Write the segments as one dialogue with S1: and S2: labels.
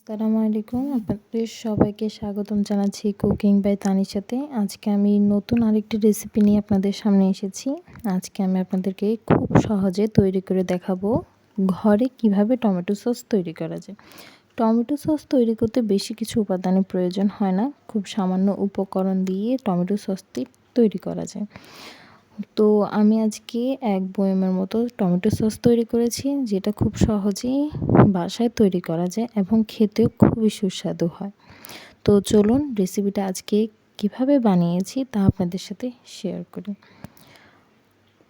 S1: আসসালামু আলাইকুম। আপনাদের সবাইকে স্বাগতম জানাচ্ছি কুকিং বাই তানিশাতে। আজকে আমি নতুন আরেকটি রেসিপি নিয়ে আপনাদের সামনে এসেছি। আজকে আমি আপনাদেরকে খুব সহজে তৈরি করে দেখাবো ঘরে কিভাবে টমেটো সস তৈরি করা যায়। টমেটো সস তৈরি করতে বেশি কিছু উপাদানের প্রয়োজন হয় না। খুব সামান্য উপকরণ দিয়ে টমেটো সসটি তৈরি করা যায়। তো আমি আজকে এক বয়ামের মতো টমেটো সস তৈরি করেছি, যেটা খুব সহজেই বাসায় তৈরি করা যায় এবং খেতেও খুবই সুস্বাদু হয়। তো চলুন রেসিপিটা আজকে কিভাবে বানিয়েছি তা আপনাদের সাথে শেয়ার করি।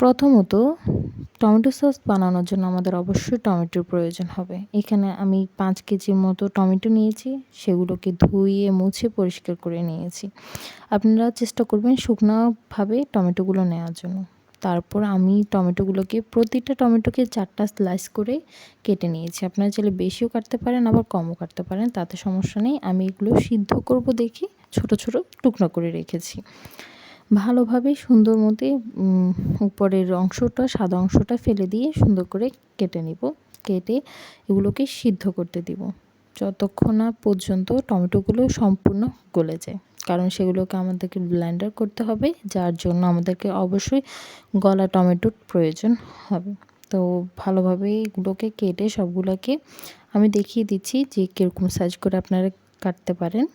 S1: প্রথমত টমেটো সস বানানোর জন্য আমাদের অবশ্যই টমেটোর প্রয়োজন হবে। এখানে আমি 5 কেজির মতো টমেটো নিয়েছি, সেগুলোকে ধুয়ে মুছে পরিষ্কার করে নিয়েছি। আপনারা চেষ্টা করবেন শুকনোভাবে টমেটোগুলো নেওয়ার জন্য। তারপর আমি প্রতিটা টমেটোকে 4টা স্লাইস করে কেটে নিয়েছি। আপনারা চাইলে বেশিও কাটতে পারেন, আবার কমও কাটতে পারেন, তাতে সমস্যা নেই। আমি এগুলো সিদ্ধ করব দেখে ছোট ছোট টুকরো করে রেখেছি। ভালোভাবে সুন্দর মতো উপরের অংশটা, সাদা অংশটা ফেলে দিয়ে সুন্দর করে কেটে নিব। কেটে এগুলোকে সিদ্ধ করতে দিব যতক্ষণ না পর্যন্ত টমেটোগুলো সম্পূর্ণ গলে যায়, কারণ সেগুলোকে আমাদেরকে ব্লেন্ডার করতে হবে, যার জন্য আমাদেরকে অবশ্যই গলা টমেটোর প্রয়োজন হবে। তো ভালোভাবে এগুলোকে কেটে সবগুলোকে আমি দেখিয়ে দিচ্ছি যে কীরকম সাইজ করে আপনারা কাটতে পারেন।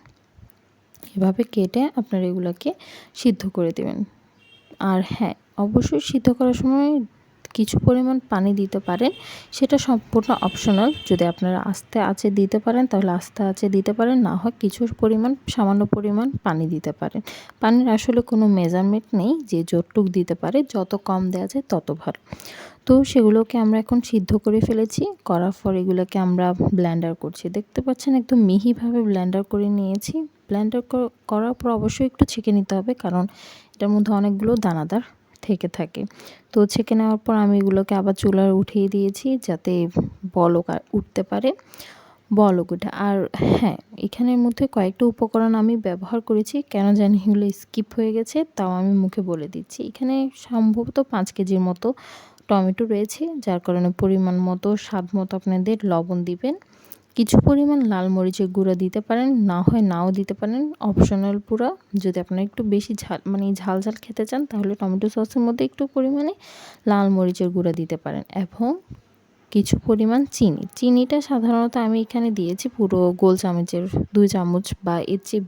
S1: এভাবে কেটে আপনারা এগুলোকে সিদ্ধ করে দেবেন। আর হ্যাঁ, অবশ্যই সিদ্ধ করার সময় কিছু পরিমাণ পানি দিতে পারেন, সেটা সম্পূর্ণ অপশনাল। যদি আপনারা আস্তে আঁচে দিতে পারেন তাহলে আস্তে আঁচে দিতে পারেন, না হয় সামান্য পরিমাণ পানি দিতে পারেন। পানির আসলে কোনো মেজারমেন্ট নেই, যে যতটুক দিতে পারে, যত কম দেওয়া যায় তত ভালো। তো সেগুলোকে আমরা এখন সিদ্ধ করে ফেলেছি। করার পর এগুলোকে আমরা ব্লেন্ডার করছি। দেখতে পাচ্ছেন একদম মিহিভাবে ব্লেন্ডার করে নিয়েছি। ব্লেন্ডার করার পর অবশ্যই একটু ছেঁকে নিতে হবে, কারণ এটার মধ্যে অনেকগুলো দানাদার থেকে থাকে। তো ছেঁকে নেওয়ার পর আমি এগুলোকে আবার চুলায় উঠিয়ে দিয়েছি, যাতে বলক উঠতে পারে, বলক ওঠে। আর হ্যাঁ, এখানের মধ্যে কয়েকটা উপকরণ আমি ব্যবহার করেছি, কেন জানি এগুলো স্কিপ হয়ে গেছে, তাও আমি মুখে বলে দিচ্ছি। এখানে সম্ভবত 5 কেজির মতো টমেটো রয়েছে, যার কারণে পরিমাণ মতো, স্বাদ মতো আপনাদের লবণ দিবেন। কিছু পরিমাণ লাল মরিচের গুঁড়া দিতে পারেন, না হয় নাও দিতে পারেন, অপশনাল পুরা। যদি আপনারা একটু বেশি ঝাল ঝাল খেতে চান, তাহলে টমেটো সসের মধ্যে একটু পরিমাণে লাল মরিচের গুঁড়া দিতে পারেন, এবং কিছু পরিমাণ চিনিটা সাধারণত আমি এখানে দিয়েছি পুরো গোল চামচের 2 চামচ বা এর চেয়ে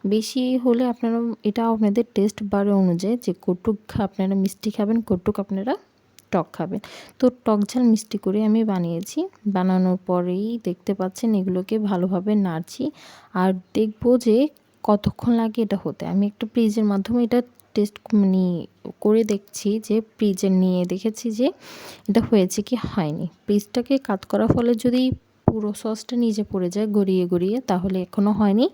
S1: বেশি হলে আপনারা, এটা আপনাদের টেস্ট বাড়ে অনুযায়ী, যে কটুক আপনারা মিষ্টি খাবেন, কটুক আপনারা টক খাবেন। তো টক ঝাল মিষ্টি করে আমি বানিয়েছি। বানানোর পরেই দেখতে পাচ্ছেন এগুলোকে ভালোভাবে নাড়ছি, আর দেখবো যে কতক্ষণ লাগে এটা হতে। আমি একটা ফ্রিজের মাধ্যমে এটা টেস্ট করে দেখছি, যে ফ্রিজে নিয়ে দেখেছি যে এটা হয়েছে কি হয়নি। ফ্রিজটাকে কাত করার ফলে যদি পুরো সসটা নিচে পড়ে যায় গড়িয়ে, তাহলে এখনও হয়নি।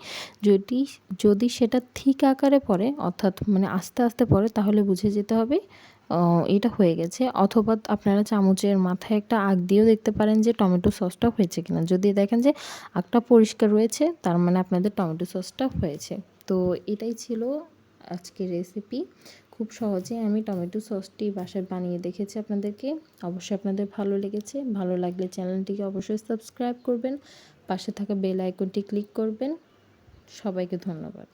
S1: যদি সেটা ঠিক আকারে পড়ে, অর্থাৎ আস্তে আস্তে পড়ে, তাহলে বুঝে যেতে হবে এটা হয়ে গেছে। অথবা আপনারা চামচের মাথায় একটা আগ দিয়েও দেখতে পারেন যে টমেটো সসটা হয়েছে কিনা। যদি দেখেন যে আগটা পরিষ্কার রয়েছে, তার মানে আপনাদের টমেটো সসটা হয়েছে। তো এটাই ছিল আজকের রেসিপি। খুব সহজে আমি টমেটো সসটি বাসায় বানিয়ে দেখেছি আপনাদেরকে। অবশ্যই আপনাদের ভালো লেগেছে। ভালো লাগলে চ্যানেলটিকে অবশ্যই সাবস্ক্রাইব করবেন, পাশে থাকা বেল আইকনটি ক্লিক করবেন। সবাইকে ধন্যবাদ।